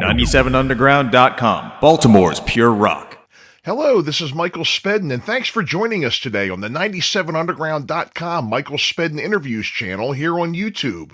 97underground.com, Baltimore's pure rock. Hello, this is Michael Spedden, and thanks for joining us today on the 97underground.com Michael Spedden Interviews channel here on YouTube.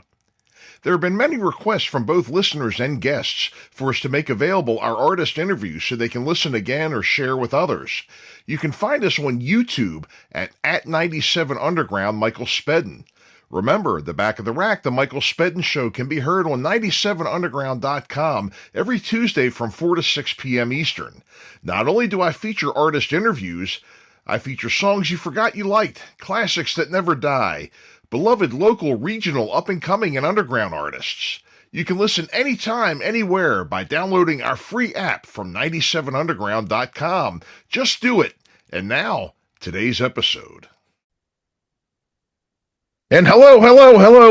There have been many requests from both listeners and guests for us to make available our artist interviews so they can listen again or share with others. You can find us on YouTube at 97underground Michael Spedden. Remember, the Back of the Rack, the Michael Spedden Show, can be heard on 97underground.com every Tuesday from 4 to 6 p.m. Eastern. Not only do I feature artist interviews, I feature songs you forgot you liked, classics that never die, beloved local, regional, up-and-coming, and underground artists. You can listen anytime, anywhere by downloading our free app from 97underground.com. Just do it. And now, today's episode. And hello,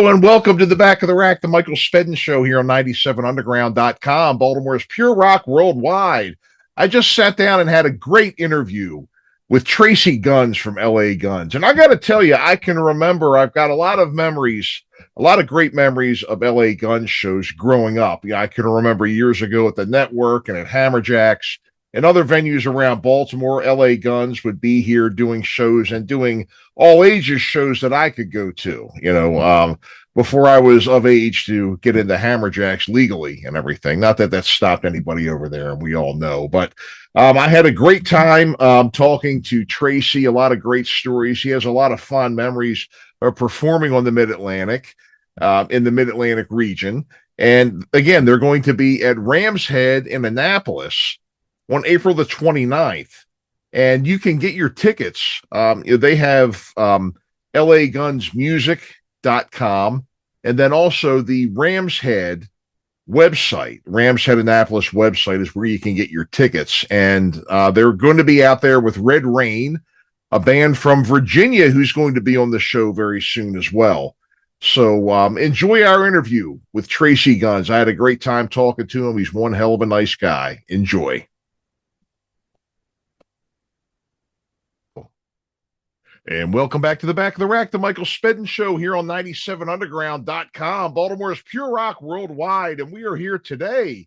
and welcome to the Back of the Rack, the Michael Spedden Show here on 97underground.com, Baltimore's pure rock worldwide. I just sat down and had a great interview with Tracii Guns from LA Guns. And I got to tell you, I can remember, I've got a lot of memories, a lot of great memories of LA Guns shows growing up. Yeah, I can remember years ago at the network and at Hammerjack's and other venues around Baltimore. LA Guns would be here doing shows and doing all ages shows that I could go to, before I was of age to get into Hammerjacks legally and everything. Not that that stopped anybody over there, and we all know, but I had a great time talking to Tracii, a lot of great stories. He has a lot of fond memories of performing on the Mid-Atlantic, in the Mid-Atlantic region. And again, they're going to be at Rams Head in Annapolis on April the 29th. And you can get your tickets. They have LAGunsmusic.com, and then also the Rams Head website. Rams Head Annapolis website is where you can get your tickets. And they're going to be out there with Red Rain, a band from Virginia who's going to be on the show very soon as well. So enjoy our interview with Tracii Guns. I had a great time talking to him. He's one hell of a nice guy. Enjoy. And welcome back to the Back of the Rack, the Michael Spedden Show here on 97underground.com, Baltimore's pure rock worldwide. And we are here today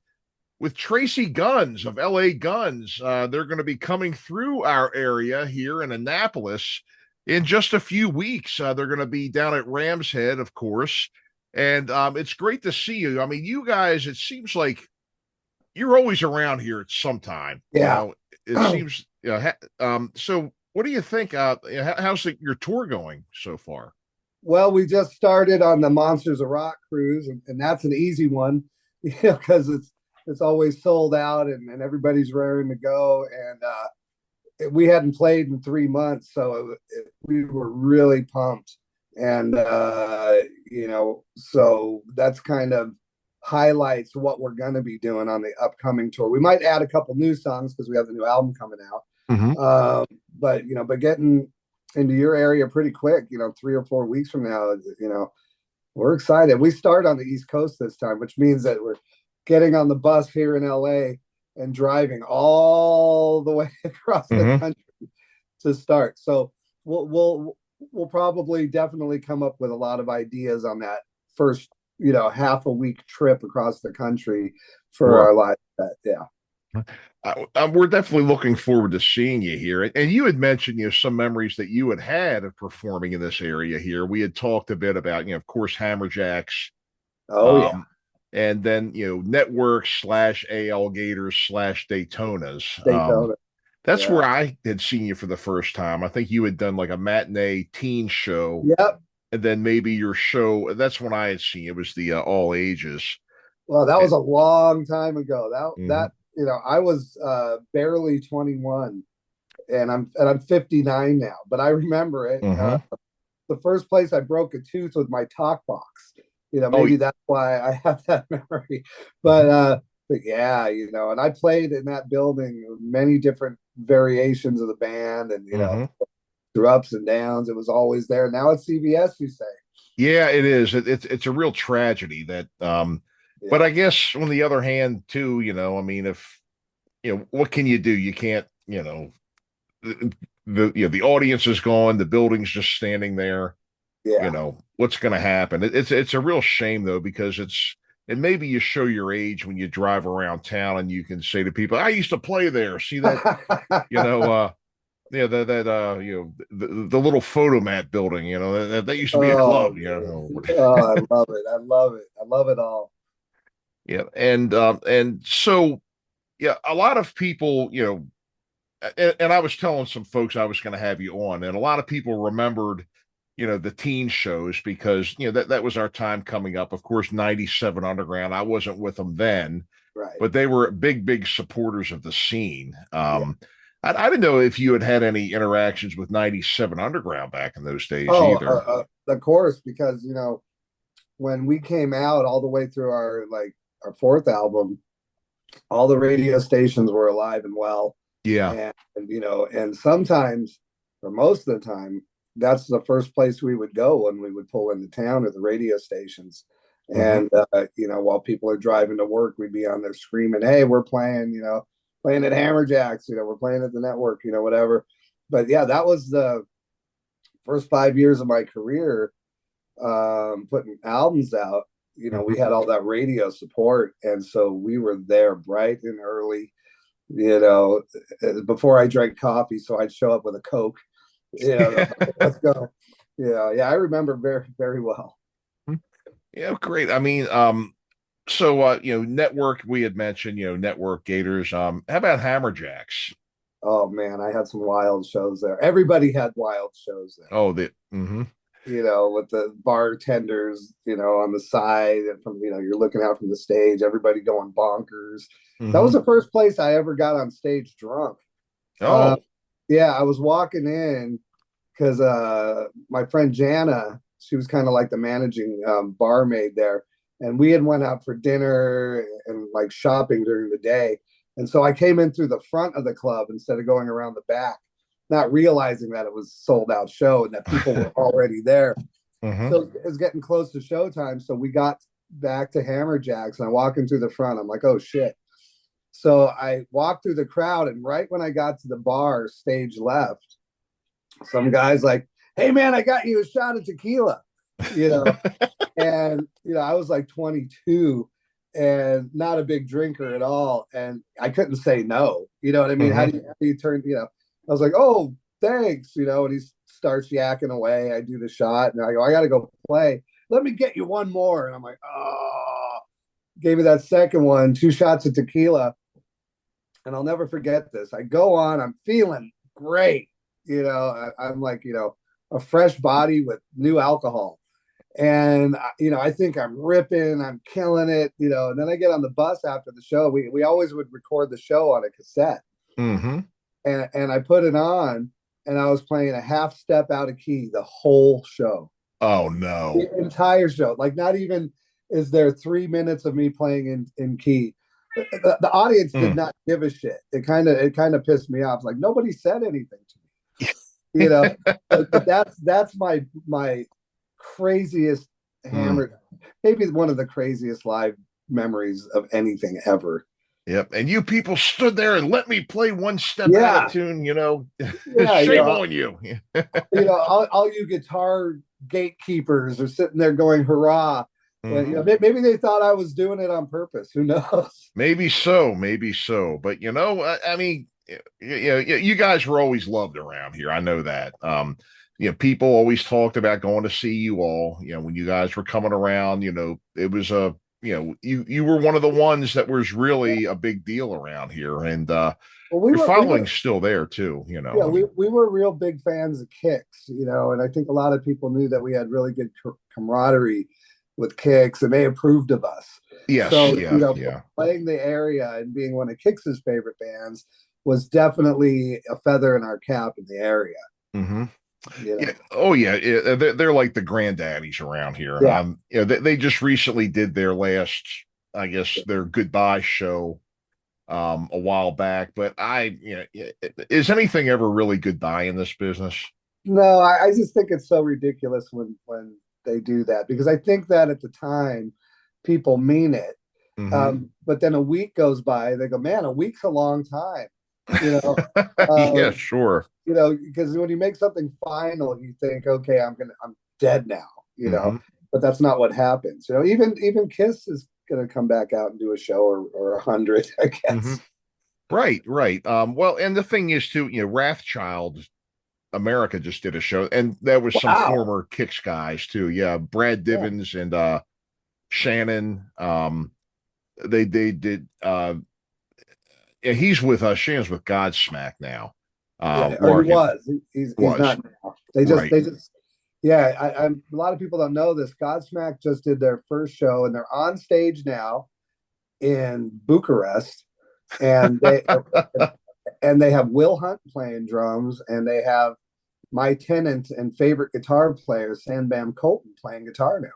with Tracii Guns of LA Guns. They're going to be coming through our area here in Annapolis in just a few weeks. They're going to be down at Rams Head, of course. And it's great to see you. I mean, you guys, it seems like you're always around here at some time. Yeah. It seems, so what do you think? How's your tour going so far? Well, we just started on the Monsters of Rock cruise, and that's an easy one, because it's always sold out and everybody's raring to go. And we hadn't played in 3 months, so we were really pumped. And so that's kind of highlights what we're going to be doing on the upcoming tour. We might add a couple new songs because we have the new album coming out. Mm-hmm. But getting into your area pretty quick, 3 or 4 weeks from now, we're excited. We start on the East Coast this time, which means that we're getting on the bus here in LA and driving all the way across the country to start. So we'll probably definitely come up with a lot of ideas on that first, half a week trip across the country for our live set. Yeah. We're definitely looking forward to seeing you here. And you had mentioned, some memories that you had of performing in this area here. We had talked a bit about, of course, Hammerjacks. And then, Networks / AL Gators / Daytonas. Daytona. That's where I had seen you for the first time. I think you had done like a matinee teen show. Yep. And then maybe your show, that's when I had seen it was the all ages. Well, that was a long time ago. That I was barely 21, and I'm 59 now. But I remember it. The first place I broke a tooth with my talk box. Maybe that's why I have that memory. But yeah, and I played in that building many different variations of the band, and through ups and downs, it was always there. Now it's CBS, you say? Yeah, it is. It's a real tragedy that. But I guess on the other hand, too, if what can you do? You can't, the audience is gone, the building's just standing there. Yeah. What's going to happen? It's a real shame though, because it's and maybe you show your age when you drive around town and you can say to people, I used to play there. See that, you know, yeah, the little photomat building, that used to be a Oh, club, oh, I love it. I love it. I love it all. yeah. And so, yeah, a lot of people, and I was telling some folks I was going to have you on, and a lot of people remembered, the teen shows because, that was our time coming up. Of course, 97 Underground, I wasn't with them then, Right. but they were big, big supporters of the scene. Yeah. I didn't know if you had any interactions with 97 Underground back in those days Oh, either. of course, because when we came out all the way through our fourth album, all the radio stations were alive and well, Yeah. and sometimes, or most of the time, that's the first place we would go when we would pull into town, or the radio stations. Mhm. And while people are driving to work, we'd be on there screaming, "Hey, we're playing at Hammerjacks, we're playing at the network, whatever." But yeah, that was the first 5 years of my career, putting albums out. We had all that radio support, and so we were there bright and early. Before I drank coffee, so I'd show up with a Coke. Let's go. Yeah, I remember very, very well. Yeah, great. I mean, so network we had mentioned, network Gators. How about Hammerjacks? Oh man, I had some wild shows there. Everybody had wild shows there. Oh, the mm-hmm. With the bartenders, on the side, and you're looking out from the stage, everybody going bonkers. That was Mm-hmm. the first place I ever got on stage drunk. Uh, Oh, yeah, I was walking in because my friend Jana, she was kind of like the managing barmaid there, and we had went out for dinner and like shopping during the day, and so I came in through the front of the club instead of going around the back, not realizing that it was a sold out show and that people were already there. mm-hmm. So it was getting close to showtime, so we got back to Hammerjacks, and I'm walking through the front. I'm like, oh shit. So I walked through the crowd, and right when I got to the bar, stage left, some guy's like, "Hey man, I got you a shot of tequila," you know, and I was like 22 and not a big drinker at all, and I couldn't say no. You know what I mean? Mm-hmm. How do you turn? I was like, "Oh, thanks," and he starts yakking away. I do the shot, and I go, "I got to go play. Let me get you one more," and I'm like, "Oh." Gave me that second one, 2 shots of tequila, and I'll never forget this. I go on, I'm feeling great. I'm like, a fresh body with new alcohol. And, I think I'm ripping, I'm killing it, and then I get on the bus after the show. We always would record the show on a cassette. Mm-hmm. And I put it on, and I was playing a half step out of key the whole show. Oh no. The entire show. Like, not even is there 3 minutes of me playing in key. The audience did not give a shit. It kind of pissed me off. Like, nobody said anything to me, but that's my craziest hammer, maybe one of the craziest live memories of anything ever. Yep. And you people stood there and let me play one step out Yeah. of tune, Yeah, shame on you. all you guitar gatekeepers are sitting there going hurrah. And, maybe they thought I was doing it on purpose. Who knows? Maybe so, maybe so. But I mean, you guys were always loved around here. I know that. People always talked about going to see you all. When you guys were coming around, it was you were one of the ones that was really a big deal around here, and Well, your following's still there too. Yeah, we were real big fans of Kicks, and I think a lot of people knew that we had really good camaraderie with Kicks, and they approved of us. Yes, so yeah. Playing the area and being one of Kicks's favorite bands was definitely a feather in our cap in the area. Mm-hmm. Yeah. Oh yeah. They're like the granddaddies around here. Yeah. They just recently did their last, I guess, their goodbye show a while back. But is anything ever really goodbye in this business? No, I just think it's so ridiculous when they do that, because I think that at the time people mean it. Mm-hmm. But then a week goes by, they go, "Man, a week's a long time." Yeah, sure. Because when you make something final, you think, "Okay, I'm dead now," Mm-hmm. but that's not what happens. Even Kiss is gonna come back out and do a show or 100, I guess. Mhm. Right. Well, and the thing is too, Wrathchild America just did a show, and that was some Wow. former Kicks guys too. Yeah, Brad Yeah. Divins and Shannon. They did. Yeah, he's with Shannon's with Godsmack now. Yeah, or he Larkin was. He's was not now. right. They just yeah. A lot of people don't know this. Godsmack just did their first show, and they're on stage now in Bucharest, and they have Will Hunt playing drums, and they have my tenant and favorite guitar player, Sandbam Colton, playing guitar now.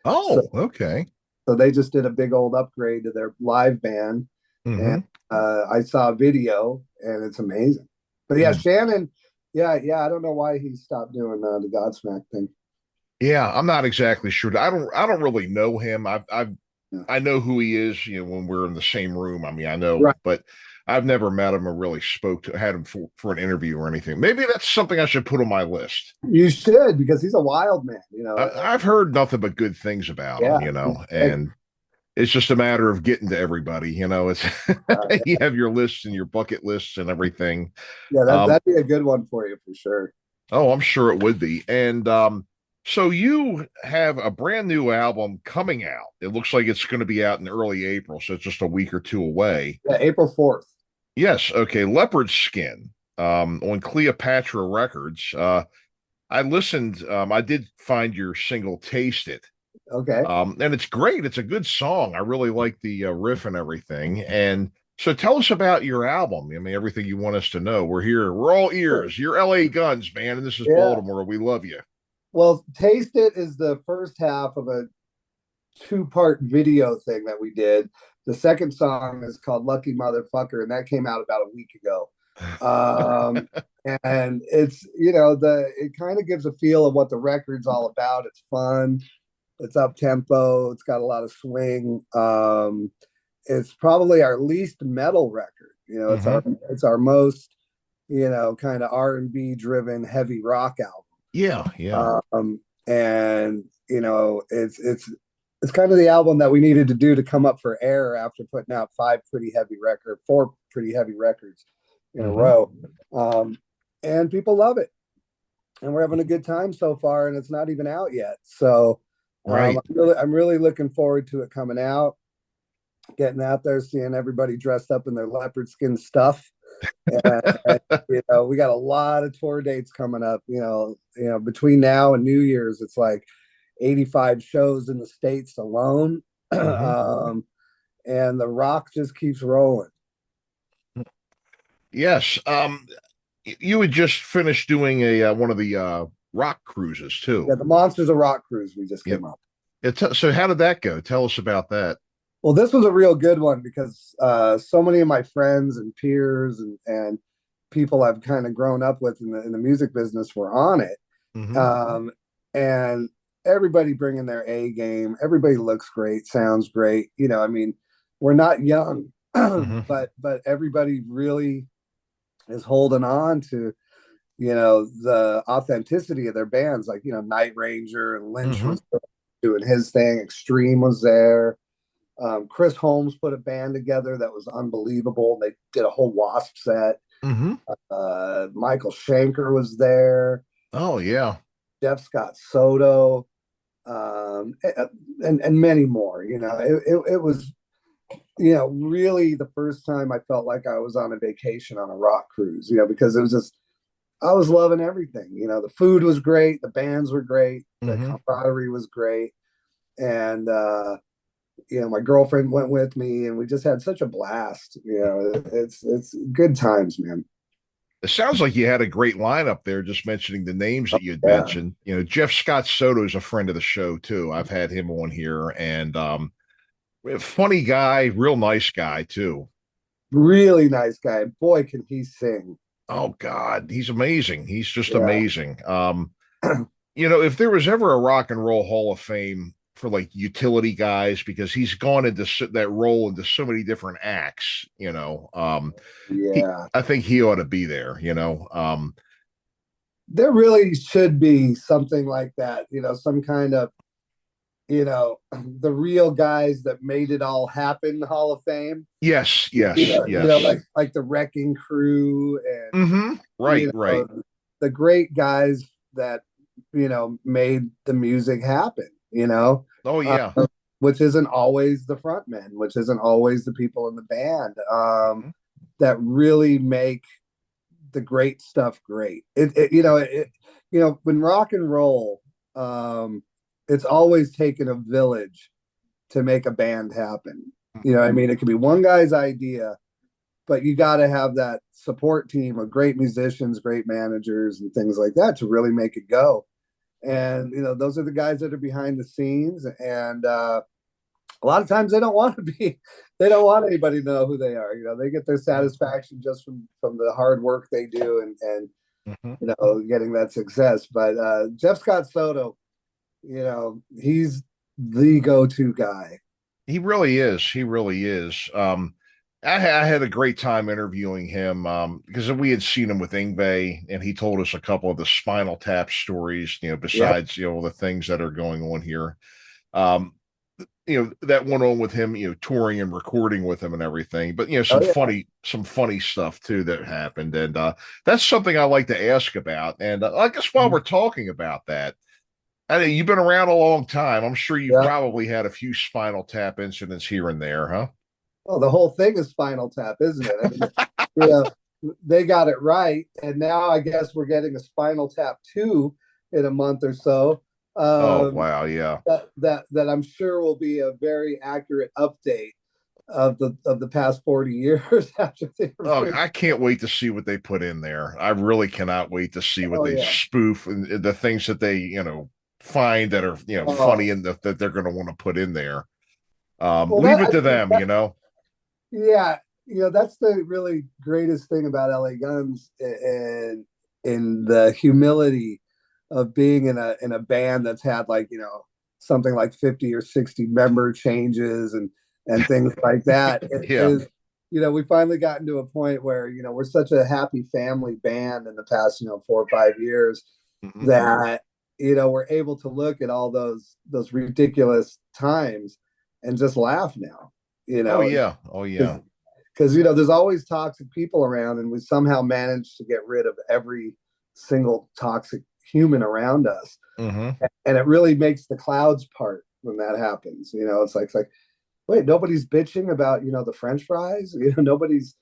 Oh, okay. So they just did a big old upgrade to their live band, Mm-hmm. and I saw a video, and it's amazing. But yeah, Shannon, yeah, I don't know why he stopped doing the Godsmack thing. Yeah, I'm not exactly sure. I don't really know him. Yeah. I know who he is, when we're in the same room. I mean, I know, Right. but I've never met him or really had him for an interview or anything. Maybe that's something I should put on my list. You should, because he's a wild man, I've heard nothing but good things about Yeah. him, and it's just a matter of getting to everybody. It's you have your lists and your bucket lists and everything. Yeah, that'd be a good one for you for sure. Oh, I'm sure it would be. And so you have a brand new album coming out. It looks like it's going to be out in early April, so it's just a week or two away. Yeah, April 4th. Yes, okay. Leopard Skin on Cleopatra Records. I listened. I did find your single "Taste It." Okay. And it's great. It's a good song. I really like the riff and everything. And so tell us about your album. I mean, everything you want us to know. We're here. We're all ears. You're LA Guns, man. And this is Baltimore. We love you. Well, Taste It is the first half of a 2-part video thing that we did. The second song is called Lucky Motherfucker, and that came out about a week ago. And it's, it kind of gives a feel of what the record's all about. It's fun. It's up tempo. It's got a lot of swing. It's probably our least metal record. It's our most, kind of R&B driven heavy rock album. Yeah. And it's kind of the album that we needed to do to come up for air after putting out 4 pretty heavy records in a row. And people love it, and we're having a good time so far, and it's not even out yet. So right. I'm really looking forward to it coming out, getting out there, seeing everybody dressed up in their leopard skin stuff. And, we got a lot of tour dates coming up. Between now and New Year's, it's like 85 shows in the States alone. And the rock just keeps rolling. Yes. You had just finished doing one of the rock cruises too. Yeah, the Monsters of Rock cruise we just came up. So how did that go? Tell us about that. Well, this was a real good one because so many of my friends and peers and people I've kind of grown up with in the music business were on it. And everybody bringing their A game. Everybody looks great, sounds great. We're not young, but everybody really is holding on to, the authenticity of their bands. Like, Night Ranger and Lynch was doing his thing. Extreme was there. Chris Holmes put a band together that was unbelievable. They did a whole Wasp set. Michael Schenker was there. Oh yeah. Jeff Scott Soto, and many more. It was, really the first time I felt like I was on a vacation on a rock cruise. Because it was just, I was loving everything. The food was great, the bands were great, the camaraderie was great, and my girlfriend went with me, and we just had such a blast. It's good times, man. It sounds like you had a great lineup there, just mentioning the names that you'd mentioned. Jeff Scott Soto is a friend of the show too. I've had him on here, and funny guy, real nice guy too. Really nice guy. Boy, can he sing. Oh God, he's amazing. He's just amazing. If there was ever a rock and roll Hall of Fame for like utility guys, because he's gone into that role into so many different acts, I think he ought to be there. There really should be something like that, some kind of the real guys that made it all happen, Hall of Fame. Yes, yes, like the Wrecking Crew and right, right. the great guys that made the music happen. Oh yeah. Which isn't always the front men, which isn't always the people in the band that really make the great stuff great. When rock and roll, it's always taken a village to make a band happen. I mean, it could be one guy's idea, but you got to have that support team of great musicians, great managers, and things like that to really make it go. And those are the guys that are behind the scenes, and a lot of times they don't want anybody to know who they are. They get their satisfaction just from the hard work they do and getting that success. But Jeff Scott Soto, he's the go-to guy. He really is. He really is. I had a great time interviewing him because we had seen him with Yngwie, and he told us a couple of the Spinal Tap stories, besides, the things that are going on here. That went on with him, touring and recording with him and everything. But, some funny stuff too that happened. And that's something I like to ask about. And I guess while we're talking about that, I mean, you've been around a long time. I'm sure you've probably had a few Spinal Tap incidents here and there, huh? Well, the whole thing is Spinal Tap, isn't it? I mean, they got it right, and now I guess we're getting a Spinal Tap 2 in a month or so. Oh wow, yeah. That I'm sure will be a very accurate update of the past 40 years after I can't wait to see what they put in there. I really cannot wait to see what they spoof and the things that they find that are funny and that they're going to want to put in there. Leave it to them. Yeah, that's the really greatest thing about LA Guns and in the humility of being in a band that's had something like 50 or 60 member changes and things like that. We finally gotten to a point where we're such a happy family band in the past 4 or 5 years that we're able to look at all those ridiculous times and just laugh now. Oh yeah. Because there's always toxic people around, and we somehow managed to get rid of every single toxic human around us. And it really makes the clouds part when that happens. It's like wait, nobody's bitching about the French fries. Nobody's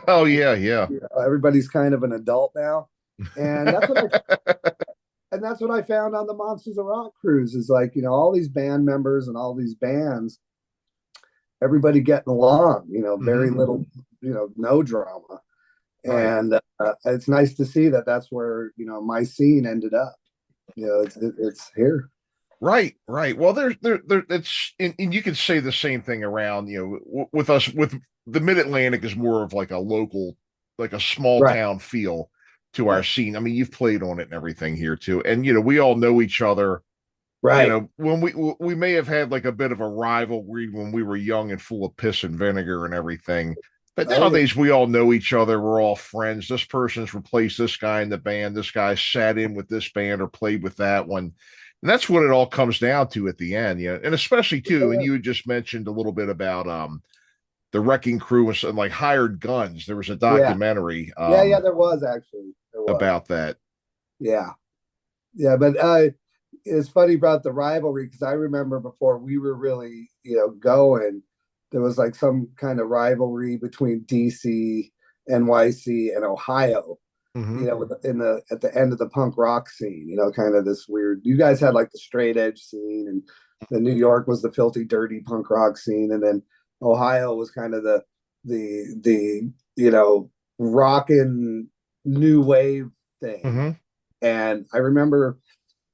oh yeah. Everybody's kind of an adult now, and that's what I found on the Monsters of Rock cruise is all these band members and all these bands, everybody getting along, very little, no drama. Right. And it's nice to see that that's where, my scene ended up. It's here. Right. Well, it's, and you can say the same thing around, with us, with the Mid-Atlantic is more of like a local, like a small town feel to our scene. I mean, you've played on it and everything here too. And, we all know each other. Right. When we may have had like a bit of a rivalry when we were young and full of piss and vinegar and everything. But nowadays we all know each other. We're all friends. This person's replaced this guy in the band. This guy sat in with this band or played with that one. And that's what it all comes down to at the end. And especially too, and you had just mentioned a little bit about the Wrecking Crew and like Hired Guns. There was a documentary. There was actually about that. Yeah. But it's funny about the rivalry because I remember before we were really, going, there was like some kind of rivalry between DC, NYC, and Ohio. At the end of the punk rock scene, kind of this weird. You guys had like the straight edge scene, and then New York was the filthy, dirty punk rock scene, and then Ohio was kind of the rockin' new wave thing. And I remember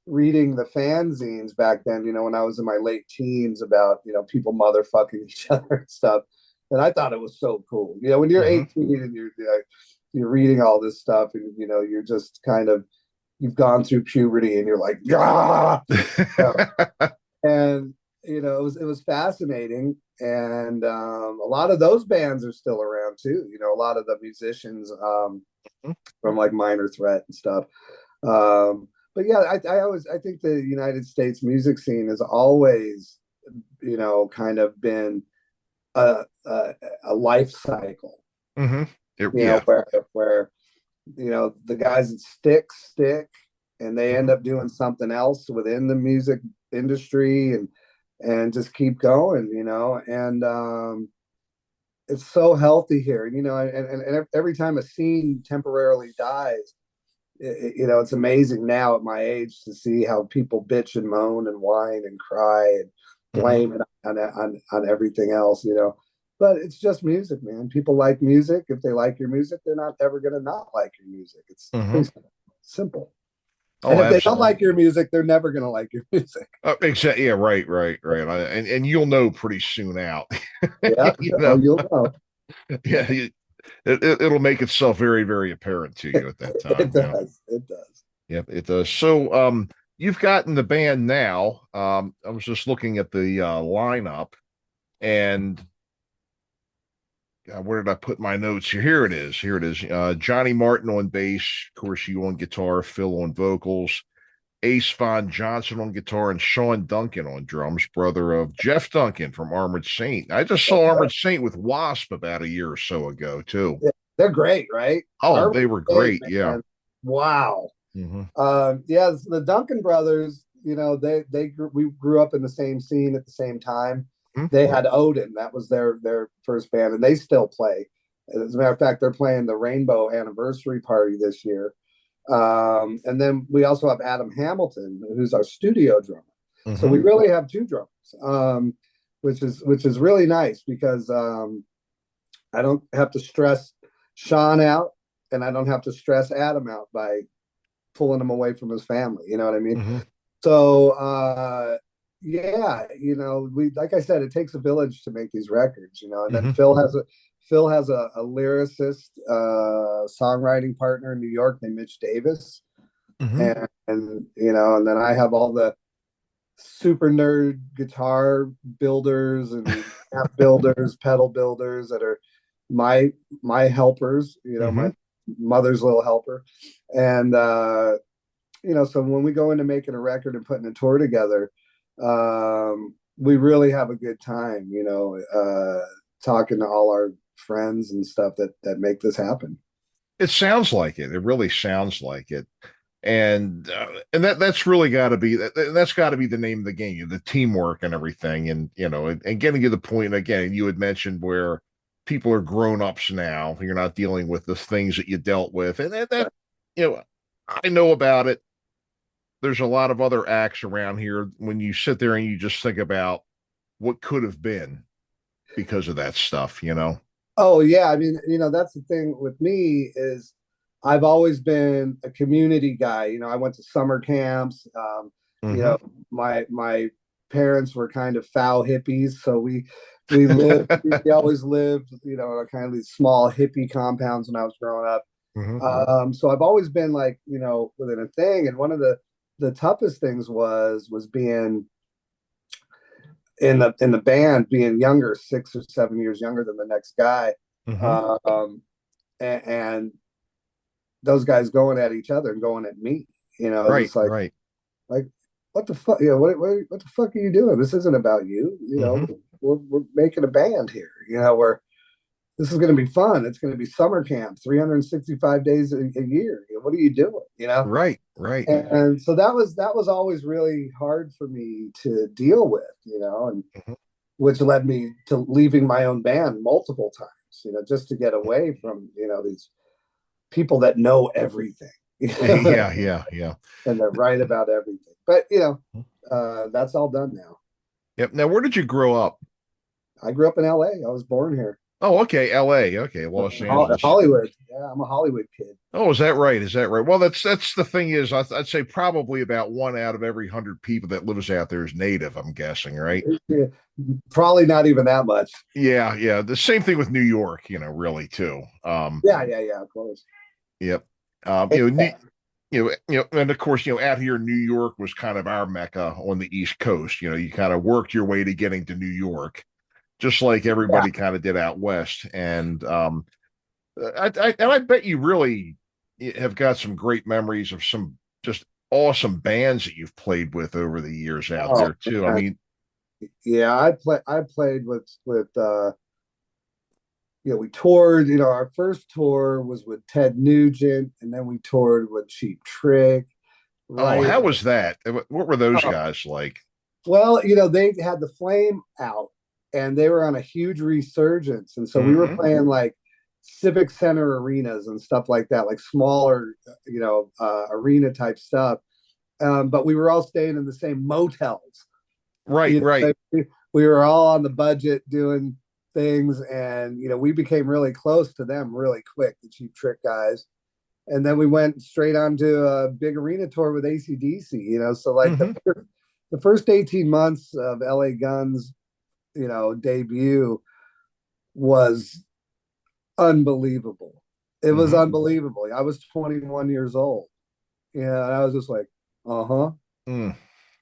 reading the fanzines back then, when I was in my late teens about, people motherfucking each other and stuff. And I thought it was so cool. When you're 18 and you're reading all this stuff and, you're just kind of, you've gone through puberty and you're like, yeah. And, it was fascinating. And a lot of those bands are still around too. A lot of the musicians from like Minor Threat and stuff. but yeah, I think the United States music scene has always, kind of been a life cycle. Mm-hmm. Yeah. Where the guys that stick and they end up doing something else within the music industry and just keep going, and it's so healthy here, and every time a scene temporarily dies, it's amazing now at my age to see how people bitch and moan and whine and cry and blame it on everything else, but it's just music, man. People like music. If they like your music, they're not ever going to not like your music. It's pretty simple. Oh, and if absolutely. they don't like your music, they're never going to like your music. Exactly. Yeah. Right. And you'll know pretty soon out. Yeah. Oh, you'll know. Yeah. It'll make itself very, very apparent to you at that time. It does. It does. Yep, it does. So, you've gotten the band now. I was just looking at the lineup, and where did I put my notes here? Here it is. Here it is. Johnny Martin on bass, of course, you on guitar, Phil on vocals, Ace Von Johnson on guitar, and Sean Duncan on drums, brother of Jeff Duncan from Armored Saint. I just saw Armored Saint with Wasp about a year or so ago, too. Yeah, they're great, right? Oh, they were great. Yeah. Wow. Yeah, the Duncan brothers, we grew up in the same scene at the same time. They had Odin, that was their first band, and they still play. As a matter of fact, they're playing the Rainbow Anniversary Party this year. And then we also have Adam Hamilton, who's our studio drummer. So we really have two drummers, which is really nice because I don't have to stress Sean out, and I don't have to stress Adam out by pulling him away from his family. You know what I mean? So yeah, we, like I said, it takes a village to make these records, and then Phil has a lyricist, songwriting partner in New York named Mitch Davis. And and then I have all the super nerd guitar builders and amp builders, pedal builders that are my helpers, my mother's little helper. And so when we go into making a record and putting a tour together, we really have a good time, talking to all our friends and stuff that make this happen. It sounds like it. It really sounds like it. And that's really got to be that's got to be the name of the game, the teamwork and everything. And and getting to the point again, you had mentioned where people are grown-ups now. You're not dealing with the things that you dealt with, and that I know about it. There's a lot of other acts around here when you sit there and you just think about what could have been because of that stuff, Oh yeah, I mean, that's the thing with me is I've always been a community guy. I went to summer camps. My parents were kind of foul hippies, so we we always lived, kind of these small hippie compounds when I was growing up. So I've always been like, within a thing. And one of the toughest things was being in the band, being younger, 6 or 7 years younger than the next guy. And those guys going at each other and going at me, right, like what the fuck, what the fuck are you doing? This isn't about you, we're making a band here, where this is going to be fun. It's going to be summer camp, 365 days a year. What are you doing? Right. And so that was always really hard for me to deal with, and which led me to leaving my own band multiple times, just to get away from, these people that know everything. Yeah. And they're right about everything. But, that's all done now. Yep. Now, where did you grow up? I grew up in LA. I was born here. Oh, okay. LA. Okay. Los Angeles. Hollywood. Yeah, I'm a Hollywood kid. Oh, is that right? Well, that's the thing is, I'd say probably about 1 out of every 100 people that lives out there is native, I'm guessing, right? Yeah, probably not even that much. Yeah. The same thing with New York, really too. Yeah, of course. Yep. And of course, out here in New York was kind of our mecca on the East Coast. You kind of worked your way to getting to New York, just like everybody kind of did out west. And I bet you really have got some great memories of some just awesome bands that you've played with over the years out Oh, there too. I man. mean, Yeah, I played with we toured, our first tour was with Ted Nugent, and then we toured with Cheap Trick, oh, right? how was that? What were those Oh, guys like? well, they had the Flame out, and they were on a huge resurgence, and so we were Hmm. playing like Civic Center arenas and stuff like that, like smaller, arena type stuff. But we were all staying in the same motels. Right, You right. know, we were all on the budget doing things, and we became really close to them really quick, the Cheap Trick guys. And then we went straight on to a big arena tour with AC/DC. So like Hmm. the first 18 months of LA Guns, debut was unbelievable. It was Hmm. unbelievable. I was 21 years old. And I was just like, uh-huh, Mm.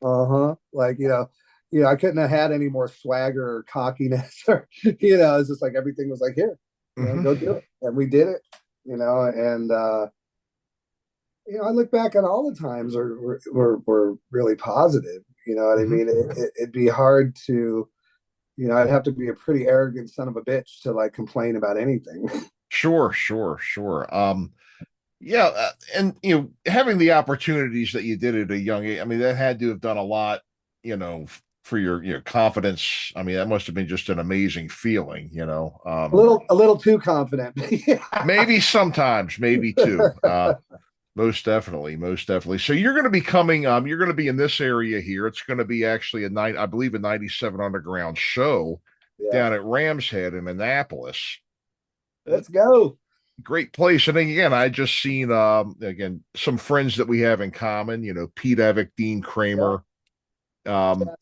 uh-huh. Like, I couldn't have had any more swagger or cockiness or, it's just like everything was like, here, Hmm. go do it. And we did it, and I look back on all the times were really positive. You know what I Hmm. mean? It'd be hard to, I'd have to be a pretty arrogant son of a bitch to like complain about anything. Sure, sure, sure. Yeah, and having the opportunities that you did at a young age, I mean, that had to have done a lot, for your confidence. I mean, that must have been just an amazing feeling. A little too confident. Maybe sometimes, maybe too. Most definitely, most definitely. So you're going to be coming. You're going to be in this area here. It's going to be actually I believe, a 97 Underground show Yeah. down at Rams Head in Annapolis. Let's go. Great place. And again, I just seen again some friends that we have in common. Pete Evick, Dean Yeah. Kramer,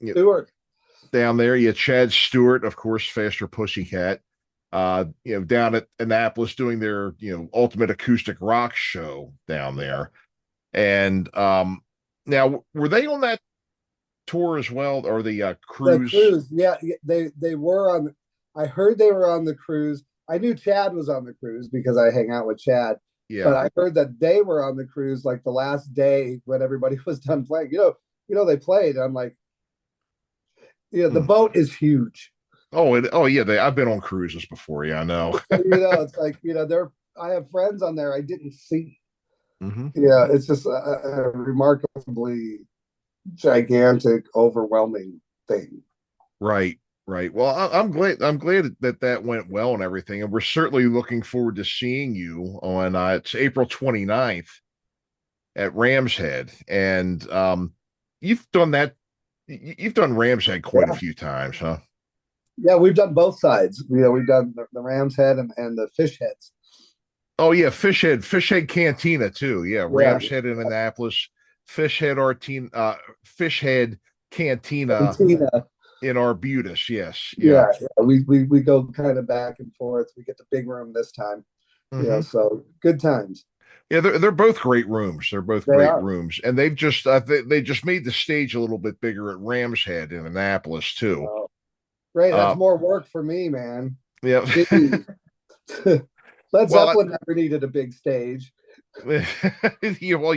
Stewart. down there. Yeah, Chad Stewart, of course, Faster Pussycat. Down at Annapolis doing their ultimate acoustic rock show down there. And now were they on that tour as well, or the The cruise? cruise. Yeah, they were on. I heard they were on the cruise. I knew Chad was on the cruise because I hang out with Chad. But Yeah. I heard that they were on the cruise like the last day when everybody was done playing. They played. I'm like, the Hmm. boat is huge. Oh yeah, I've been on cruises before. Yeah, I know. It's like, there. I have friends on there I didn't see. Hmm. Yeah, it's just a remarkably gigantic, overwhelming thing. Right, right. Well, I'm glad. I'm glad that went well and everything, and we're certainly looking forward to seeing you on. It's April 29th at Rams Head, and you've done that. You've done Rams Head quite a Yeah, few times, huh? yeah, we've done both sides. We've done the Rams Head and the Fish Heads. Oh yeah, Fish Head Cantina too. Yeah, Yeah, Rams Head in Annapolis, Fish Head Fish Head Cantina Cantina. in Arbutus. Yes, yeah. Yeah. We go kind of back and forth. We get the big room this time. Hmm. So good times. Yeah, they're both great rooms. They're both They great are. rooms, and they just made the stage a little bit bigger at Rams Head in Annapolis too. Oh, great. That's Uh, more work for me, man. yeah. Jeez. Led Well, Zeppelin never needed a big stage. yeah, well,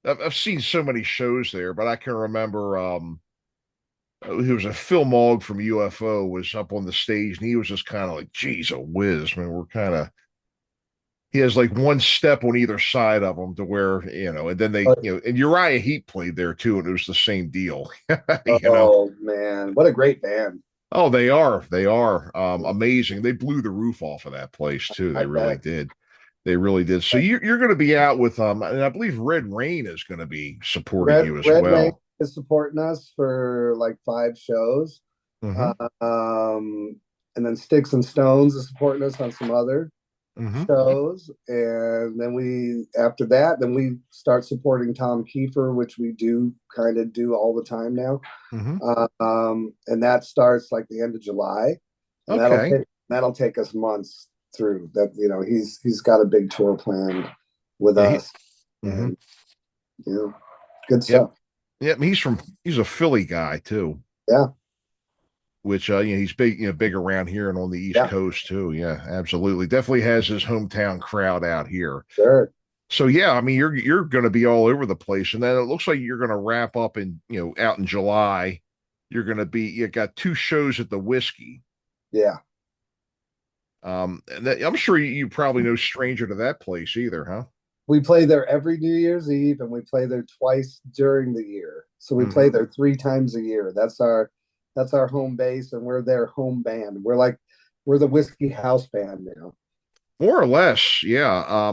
I've seen so many shows there, but I can remember he was a Phil Mogg from UFO was up on the stage, and he was just kind of like, "Geez, a whiz." I mean, we're kind of he has like one step on either side of him to where and then they But, and Uriah Heep played there too, and it was the same deal. you know. oh man, what a great band! Oh, they are amazing. They blew the roof off of that place too. I They really bet. did. They really did. So you're going to be out with and I believe Red Rain is going to be supporting you as Red Rain well. is supporting us for like 5 shows. Hmm. And then Sticks and Stones is supporting us on some other Hmm. shows. And then after that, then we start supporting Tom Kiefer, which we do kind of do all the time now. Hmm. And that starts like the end of July. And Okay. that'll take us months through that. He's got a big tour planned with Yeah. us. Hmm. And, good Yep. stuff. Yep. He's a Philly guy too, Yeah. which he's big, big around here and on the East Yeah. Coast too. Yeah, absolutely. Definitely has his hometown crowd out here. Sure. So yeah, I mean you're going to be all over the place, and then it looks like you're going to wrap up in out in July. You're going to be you got 2 shows at the Whiskey. Yeah. And I'm sure you probably no stranger to that place either, huh? We play there every New Year's Eve, and we play there twice during the year. So we play there 3 times a year. That's our home base, and we're their home band. We're the Whiskey House Band now. More or less, yeah.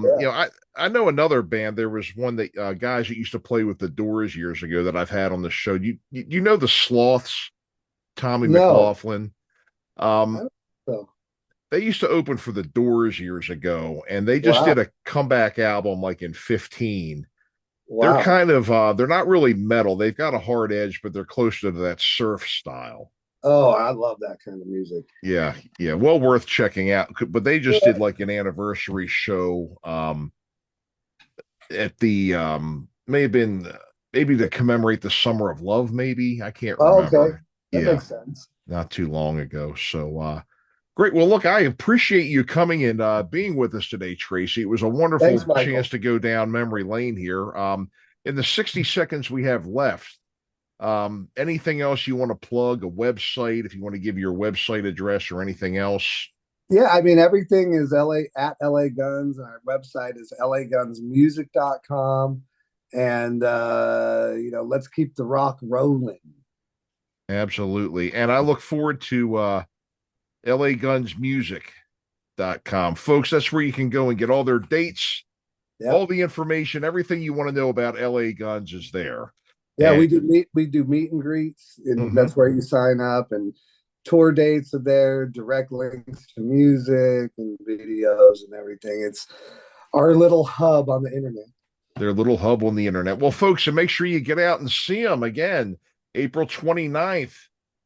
I know another band. There was one that guys that used to play with the Doors years ago that I've had on the show. You know the Sloths, Tommy McLaughlin. So. They used to open for the Doors years ago, and they just did a comeback album like in 15. Wow. They're kind of they're not really metal. They've got a hard edge, but they're closer to that surf style. Oh, I love that kind of music. Yeah. Well worth checking out. But they just did like an anniversary show at the maybe to commemorate the Summer of Love, maybe. I can't remember. Okay. That makes sense. Not too long ago. So great. Well, look, I appreciate you coming and being with us today, Tracii. It was a wonderful chance to go down memory lane here. In the 60 seconds we have left, anything else you want to plug, a website, if you want to give your website address or anything else? Yeah, I mean, everything is at LA Guns. Our website is lagunsmusic.com. And, let's keep the rock rolling. Absolutely. And I look forward to lagunsmusic.com. Folks, that's where you can go and get all their dates, all the information, everything you want to know about LA Guns is there. Yeah, and we do meet and greets, and that's where you sign up, and tour dates are there, direct links to music and videos and everything. It's our little hub on the internet. Their little hub on the internet. Well, folks, and make sure you get out and see them again, April 29th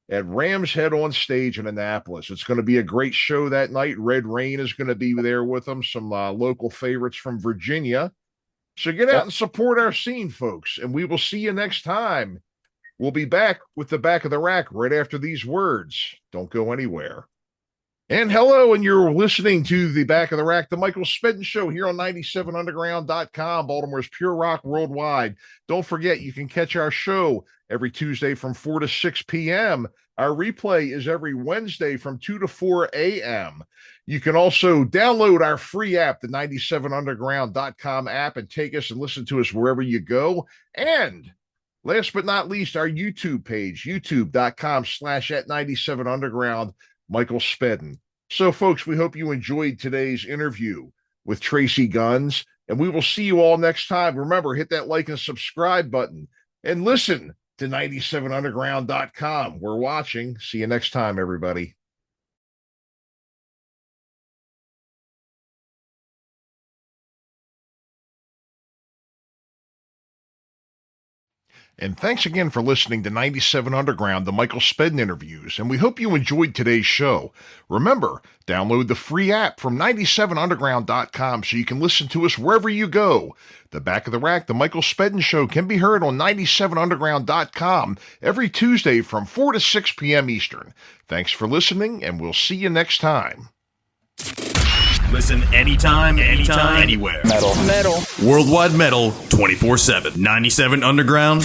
at Rams Head on stage in Annapolis. It's going to be a great show that night. Red Rain is going to be there with them, some local favorites from Virginia. So get out and support our scene, folks, and we will see you next time. We'll be back with the Back of the Rack right after these words. Don't go anywhere. And hello, and you're listening to the Back of the Rack, the Michael Spedden Show here on 97underground.com, Baltimore's Pure Rock Worldwide. Don't forget, you can catch our show every Tuesday from 4 to 6 p.m. Our replay is every Wednesday from 2 to 4 a.m. You can also download our free app, the 97underground.com app, and take us and listen to us wherever you go. And last but not least, our YouTube page, youtube.com/@97underground, Michael Spedden. So, folks, we hope you enjoyed today's interview with Tracii Guns, and we will see you all next time. Remember, hit that like and subscribe button, and listen to 97underground.com. We're watching. See you next time, everybody. And thanks again for listening to 97 Underground, the Michael Spedden interviews, and we hope you enjoyed today's show. Remember, download the free app from 97underground.com so you can listen to us wherever you go. The Back of the Rack, the Michael Spedden Show, can be heard on 97underground.com every Tuesday from 4 to 6 p.m. Eastern. Thanks for listening, and we'll see you next time. Listen anytime, anywhere. Metal. Worldwide metal, 24/7. 97 Underground.